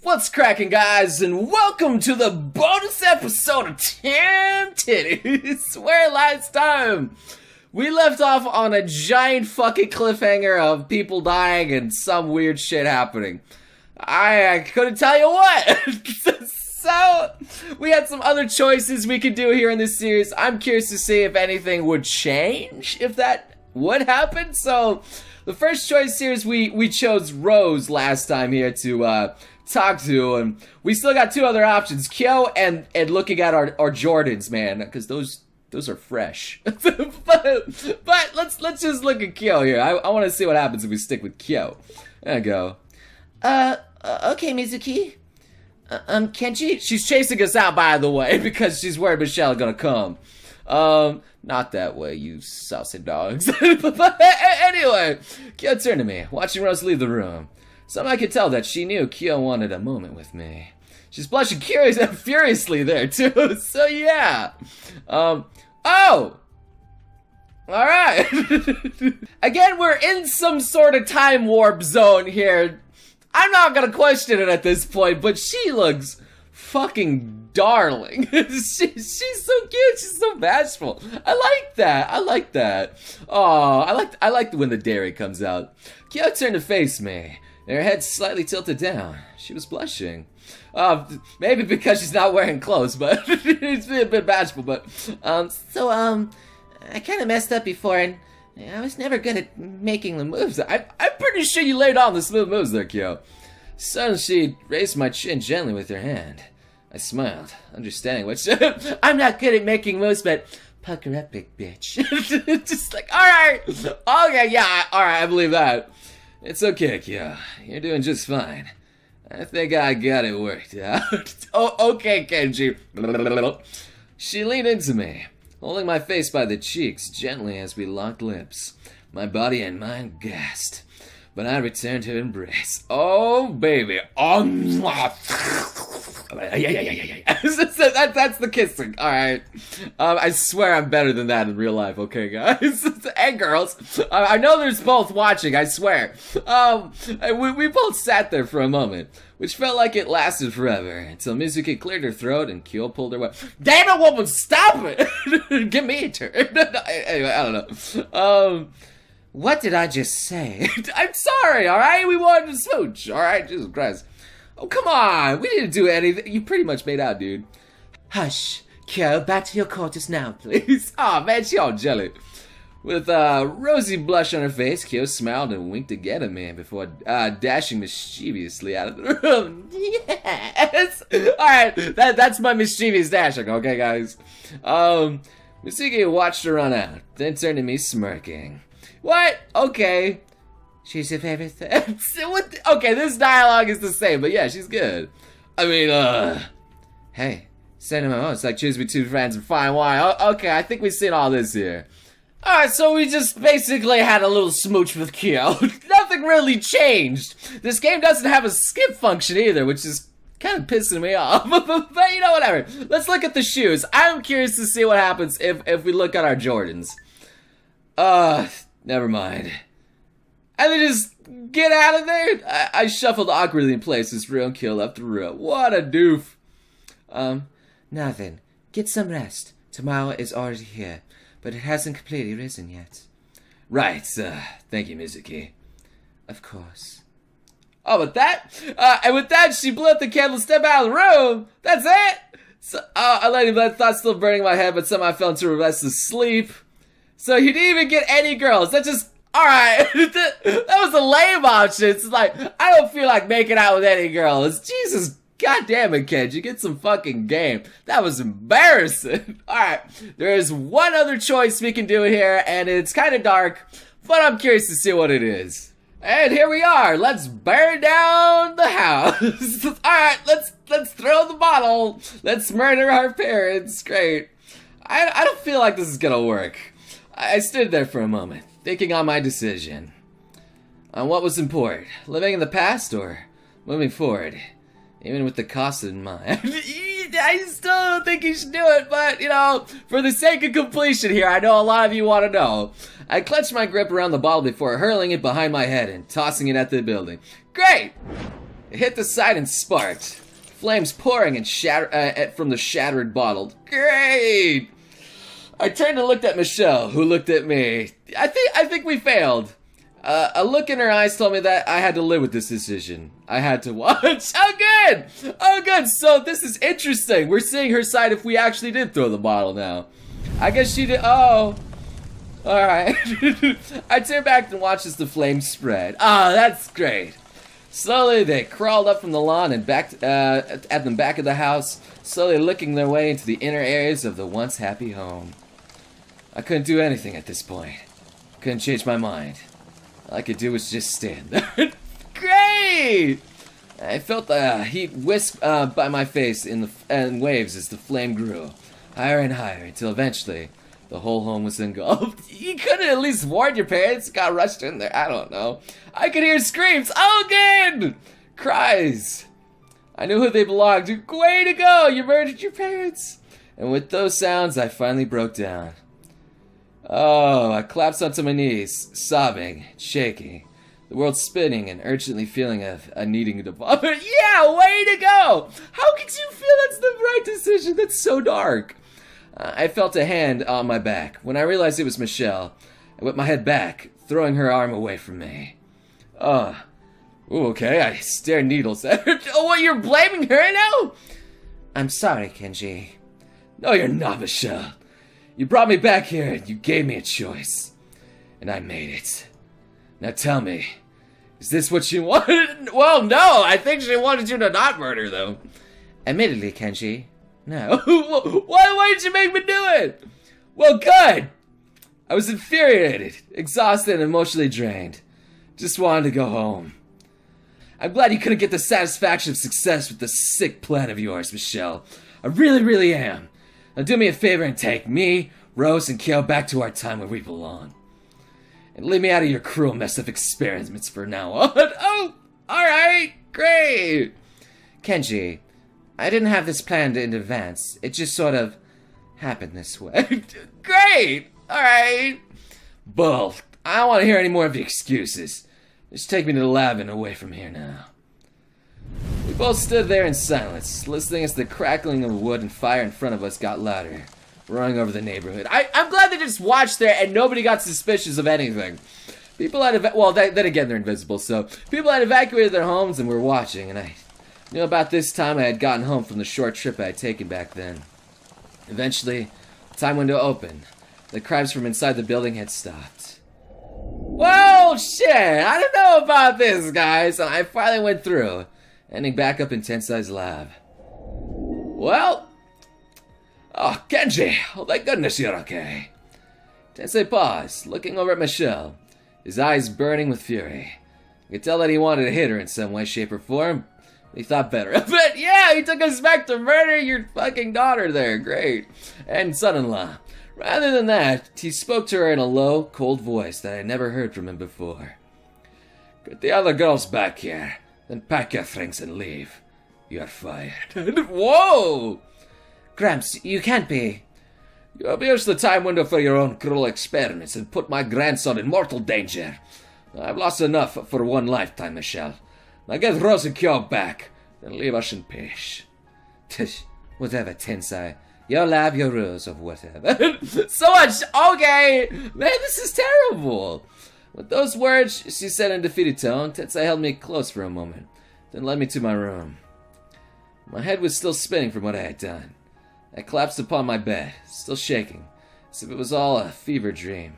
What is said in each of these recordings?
What's cracking, guys, and welcome to the bonus episode of 10 Titties, where last time we left off on a giant fucking cliffhanger of people dying and some weird shit happening. I couldn't tell you what. So, we had some other choices we could do here in this series. I'm curious to see if anything would change, if that would happen. So, the first choice here is we chose Rose last time here to talk to, and we still got two other options, Kyo and looking at our Jordans, man, because those are fresh. but let's just look at Kyo here. I want to see what happens if we stick with Kyo. There I go. Okay, Mizuki. Kenji? She's chasing us out, by the way, because she's worried Michelle's gonna come. Not that way, you saucy dogs. But anyway, Kyo turned to me, watching Rose leave the room. Somehow I could tell that she knew Kyo wanted a moment with me. She's blushing furiously there, too. So, yeah. Oh! Alright. Again, we're in some sort of time warp zone here. I'm not gonna question it at this point, but she looks fucking darling. She's so cute. She's so bashful. I like that. Oh, I like when the dairy comes out. Kyo turned to face me. Her head slightly tilted down. She was blushing. Maybe because she's not wearing clothes, but it's a bit bashful, but, I kind of messed up before, and I was never good at making the moves. I'm pretty sure you laid on the smooth moves there, Kyo. Suddenly, she raised my chin gently with her hand. I smiled, understanding which, I'm not good at making moves, but pucker up, big bitch. Just like, alright, okay, yeah, alright, I believe that. It's okay, Kyo. You're doing just fine. I think I got it worked out. Oh, okay, Kenji. She leaned into me, holding my face by the cheeks gently as we locked lips. My body and mind gasped, but I returned her embrace. Oh, baby. Oh, that's the kissing. All right. I swear I'm better than that in real life. Okay, guys and girls. I know there's both watching. I swear. We both sat there for a moment, which felt like it lasted forever until Mizuki cleared her throat and Kyo pulled her away. Damn it, woman! Stop it! Give me a turn. Anyway, I don't know. What did I just say? I'm sorry. All right, we wanted to smooch. All right, Jesus Christ. Oh, come on! We didn't do anything. You pretty much made out, dude. Hush. Kyo, back to your quarters now, please. Aw, man, she all jelly. With rosy blush on her face, Kyo smiled and winked again at me before dashing mischievously out of the room. Yes! Alright, that's my mischievous dashing, okay, guys? Mizuki watched her run out, then turned to me smirking. What? Okay. She's your favorite thing. Okay, this dialogue is the same, but yeah, she's good. I mean, hey, cinema, it's like choose between two friends and fine wine. Okay, I think we've seen all this here. Alright, so we just basically had a little smooch with Kyo. Nothing really changed. This game doesn't have a skip function either, which is kind of pissing me off. But you know, whatever. Let's look at the shoes. I'm curious to see what happens if we look at our Jordans. Never mind. And then just get out of there? I shuffled awkwardly in place as Real Kyo left the room. What a doof. Now then, get some rest. Tomorrow is already here, but it hasn't completely risen yet. Right, thank you, Mizuki. Of course. Oh, with that? And with that, she blew out the candle and stepped out of the room. That's it? So, I let him let thoughts still burning in my head, but somehow I fell into a restless sleep. So he didn't even get any girls. That just... Alright, that was a lame option. It's like, I don't feel like making out with any girls. Jesus goddamn it, Kenji, get some fucking game. That was embarrassing. Alright, there is one other choice we can do here, and it's kind of dark, but I'm curious to see what it is. And here we are. Let's burn down the house. Alright, let's throw the bottle. Let's murder our parents. Great. I don't feel like this is gonna work. I stood there for a moment, thinking on my decision. On what was important, living in the past or moving forward, even with the cost in mind. I still don't think you should do it, but, you know, for the sake of completion here, I know a lot of you want to know. I clenched my grip around the bottle before hurling it behind my head and tossing it at the building. Great! It hit the side and sparked. Flames pouring and from the shattered bottle. Great! I turned and looked at Michelle, who looked at me. I think we failed. A look in her eyes told me that I had to live with this decision. I had to watch. Oh, good! Oh, good! So this is interesting. We're seeing her side if we actually did throw the bottle now. I guess she did. Oh. Alright. I turned back and watched as the flames spread. Ah, that's great. Slowly, they crawled up from the lawn and back at the back of the house, slowly licking their way into the inner areas of the once happy home. I couldn't do anything at this point. Couldn't change my mind. All I could do was just stand there. Great! I felt the heat whisk by my face in waves as the flame grew, higher and higher, until eventually the whole home was engulfed. You couldn't at least warn your parents? Got rushed in there. I don't know. I could hear screams. Oh, good! Cries. I knew who they belonged to. Way to go! You murdered your parents. And with those sounds, I finally broke down. Oh, I collapsed onto my knees, sobbing, shaking, the world spinning and urgently feeling a needing to vomit. Yeah, way to go! How could you feel that's the right decision? That's so dark. I felt a hand on my back. When I realized it was Michelle, I whipped my head back, throwing her arm away from me. Ooh, okay, I stared needles at her. Oh, what, you're blaming her now? I'm sorry, Kenji. No, you're not, Michelle. You brought me back here and you gave me a choice. And I made it. Now tell me, is this what you wanted? Well, no, I think she wanted you to not murder them. Admittedly, Kenji, no. Why did you make me do it? Well, good. I was infuriated, exhausted, and emotionally drained. Just wanted to go home. I'm glad you couldn't get the satisfaction of success with the sick plan of yours, Michelle. I really, really am. Now do me a favor and take me, Rose, and Kyo back to our time where we belong. And leave me out of your cruel mess of experiments for now on. Oh, alright, great. Kenji, I didn't have this planned in advance. It just sort of happened this way. Great, alright. Bull, I don't want to hear any more of the excuses. Just take me to the lab and away from here now. We both stood there in silence, listening as the crackling of wood and fire in front of us got louder, roaring over the neighborhood. I'm glad they just watched there and nobody got suspicious of anything. People had, then again, they're invisible, so people had evacuated their homes and were watching, and I knew about this time I had gotten home from the short trip I had taken back then. Eventually, the time window opened. The cries from inside the building had stopped. Well, shit, I don't know about this, guys, and I finally went through, ending back up in Tensai's lab. Well, oh, Kenji, oh, thank goodness you're okay. Tensei paused, looking over at Michelle, his eyes burning with fury. I could tell that he wanted to hit her in some way, shape, or form. He thought better of it. Yeah, he took us back to murder your fucking daughter there. Great. And son-in-law. Rather than that, he spoke to her in a low, cold voice that I had never heard from him before. Get the other girls back here, then pack your things and leave. You're fired. Whoa! Gramps, you can't be. You abused the time window for your own cruel experiments and put my grandson in mortal danger. I've lost enough for one lifetime, Michelle. Now get Rose and Kyo back, and leave us in peace. Tish, whatever, Tensai. Your lab, your rules, or whatever. So much, okay! Man, this is terrible! With those words, she said in a defeated tone, Tensai held me close for a moment, then led me to my room. My head was still spinning from what I had done. I collapsed upon my bed, still shaking, as if it was all a fever dream.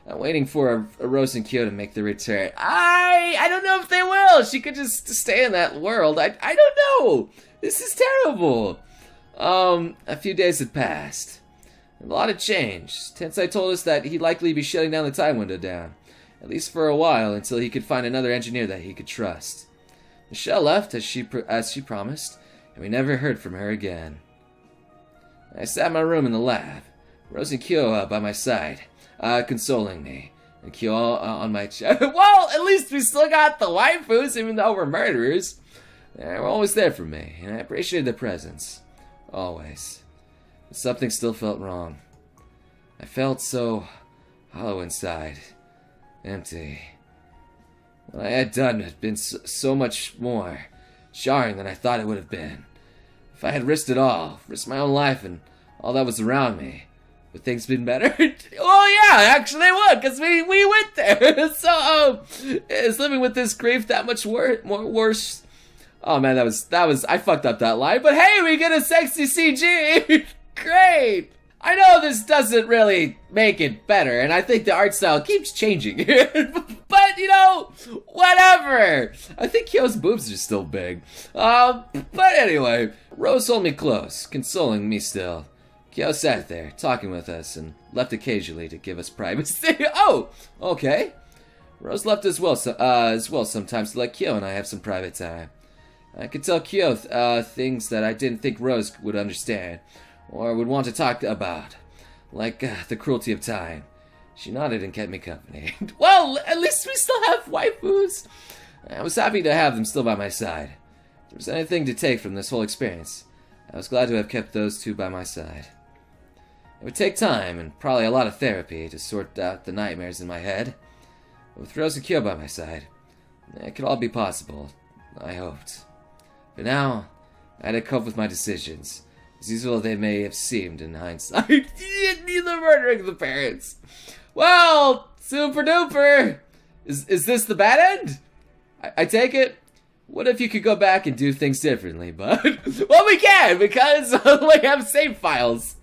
I'm waiting for a Rose and Kyo to make their return. I don't know if they will. She could just stay in that world. I don't know. This is terrible. A few days had passed. A lot had changed. Tensei told us that he'd likely be shutting down the time window down, at least for a while, until he could find another engineer that he could trust. Michelle left as she promised, and we never heard from her again. I sat in my room in the lab, Rose and Kyo by my side, consoling me, and Kyo on my chest. Well, at least we still got the waifus, even though we're murderers. They were always there for me, and I appreciated their presence. Always. But something still felt wrong. I felt so hollow inside. Empty. What I had done had been so much more. jarring than I thought it would have been. If I had risked it all, risked my own life and all that was around me, would things been better? Oh yeah, actually it would, because we went there. So, is living with this grief that much worse? Oh man, that was, I fucked up that line, but hey, we get a sexy CG! Great! I know this doesn't really make it better, and I think the art style keeps changing. But, you know, whatever! I think Kyo's boobs are still big. But anyway, Rose held me close, consoling me still. Kyo sat there, talking with us, and left occasionally to give us privacy. Oh! Okay. Rose left as well sometimes to let Kyo and I have some private time. I could tell Kyo things that I didn't think Rose would understand, or would want to talk about, like the cruelty of time. She nodded and kept me company. Well, at least we still have waifus. I was happy to have them still by my side. If there was anything to take from this whole experience, I was glad to have kept those two by my side. It would take time, and probably a lot of therapy, to sort out the nightmares in my head. But with Rose and Kyo by my side, it could all be possible, I hoped. But now, I had to cope with my decisions, as easy as they may have seemed in hindsight. Neither murdering the parents. Well, super duper. Is this the bad end? I take it. What if you could go back and do things differently, bud? Well, we can, because we have save files.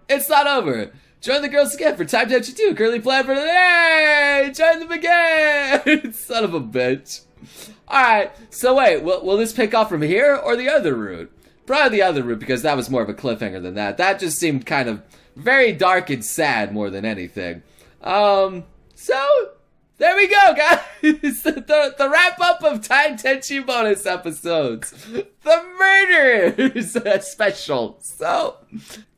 It's not over. Join the girls again for Time Tenshi 2. Currently planned for today. Join them again. Son of a bitch. Alright, so wait, will this pick up from here or the other route? Probably the other route, because that was more of a cliffhanger than that. That just seemed kind of very dark and sad more than anything. So, there we go, guys. the wrap-up of Time Tenshi bonus episodes. The Murderers special. So,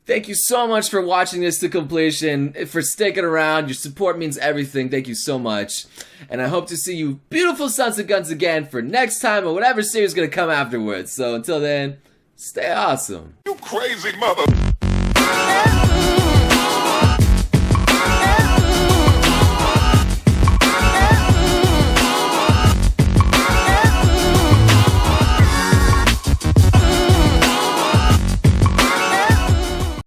thank you so much for watching this to completion, for sticking around. Your support means everything. Thank you so much. And I hope to see you beautiful sons of guns again for next time or whatever series is going to come afterwards. So until then, stay awesome. You crazy mother.